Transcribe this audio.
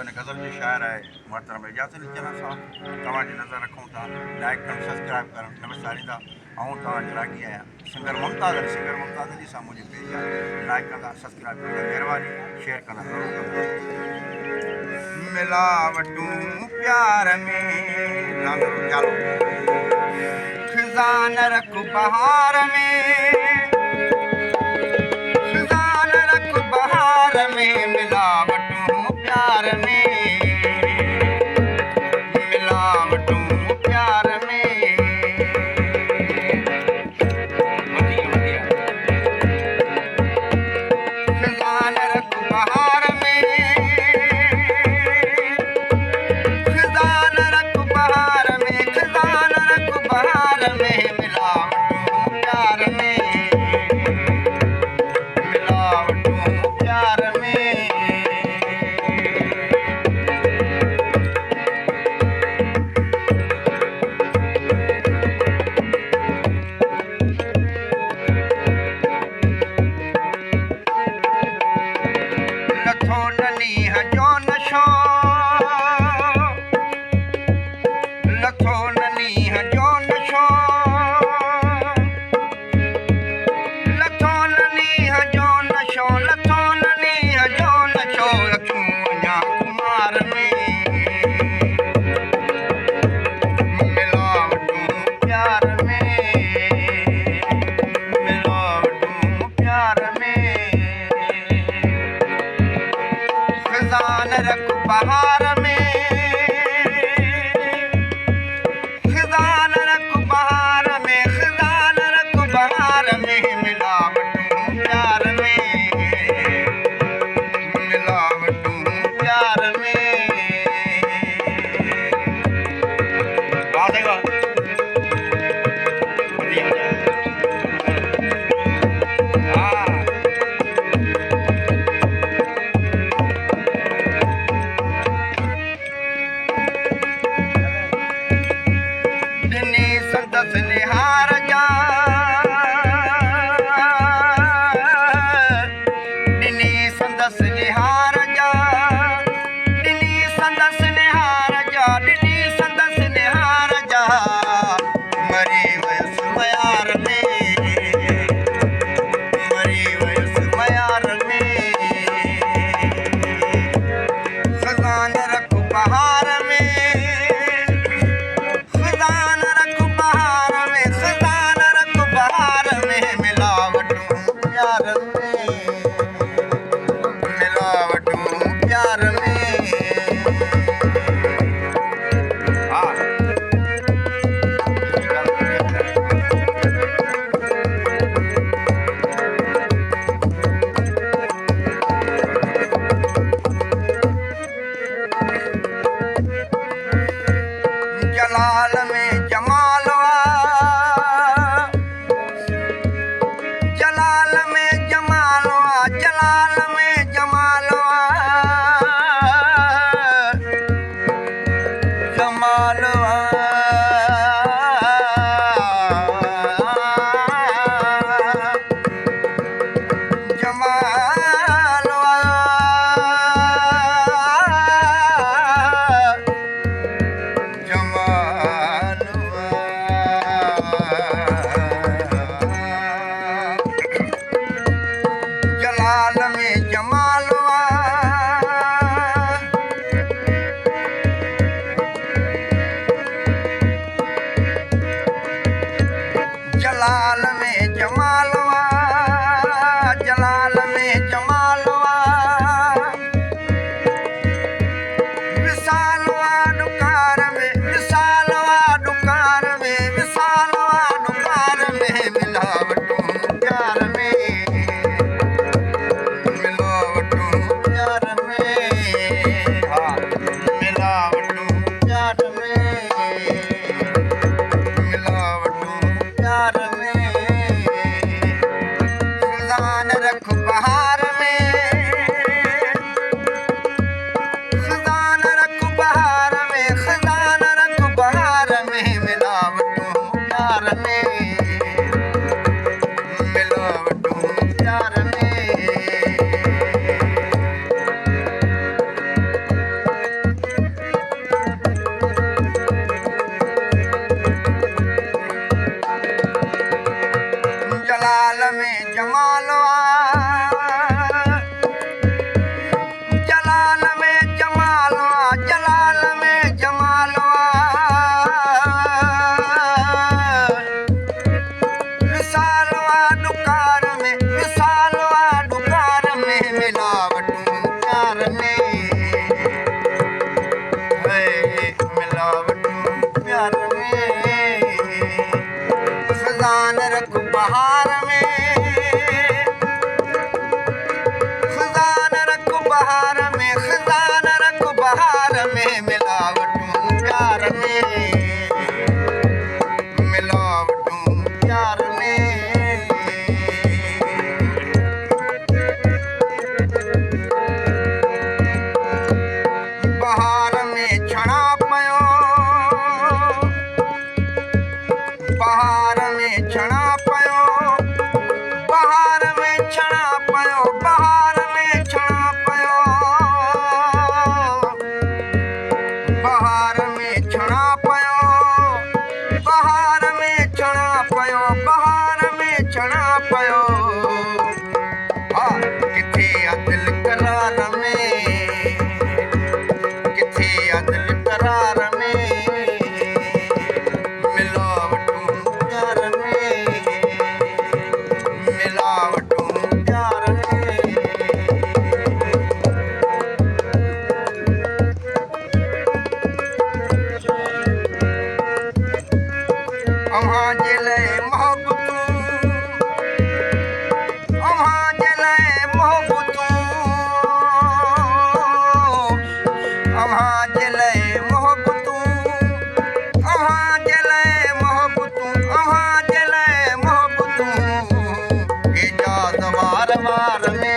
इन गज़ल जो शायर है मोहतरम एजाज़ अली चना साहब तव्हांजी नज़र रखूं था लाइक करण सब्सक्राइब करण नमस्तारींदा ऐं तव्हांजो रागी आहियां सिंगर मुमताज़ अली सां मुंहिंजी पेज आहे लाइक कंदा सब्सक्राइब कंदा महिरबानी शेयर कंदा ज़रूरु कंदा मिलावटूं प्यार में चालो खिज़ान रख बहार में खिज़ान रख बहार में मिलावटूं प्यार में मिलावटूं प्यार में खिज़ान रख बहार में खिज़ान रख बहार में खिज़ान रख बहार में मिलावटूं प्यार में मिलावटूं प्यार में लथो ननीह जो नशो लथो ननीह जो नशो लथो ननीह जो नशो लथो ननीह जो नशो अखियूं अञा कुमार में मिलावटूं प्यार में मिलावटूं प्यार में खिज़ान रख बहार में खिज़ान रख बहार में खिज़ान रख बहार में मिलावटूं प्यार में मिलावटूं प्यार में वाह भाई वाह बढ़िया हाँ में है मिलावटूं प्यार में खजान रख बहार में खजान रख बहार में खजान रख बहार में मिलावटूं प्यार में मिलावटूं प्यार में बहार में छणा पयो बहार में छणा पयो बहार में छणा पयो बहार में छणा पयो बहार में छणा पयो बहार में छणा पयो बहार में छणा पयो हा किथे अदिल करार में किथे अदिल करार में मिलावटूं प्यार में मिलावटूं प्यार में अव्हां जे लाइ मोहबतूं अव्हां जे लाइ मोहबतूं अव्हां जे लाइ मोहबतूं अव्हां जे लाइ मोहबतूं अव्हां जे लाइ मोहबतूं इजाज़ वार वार में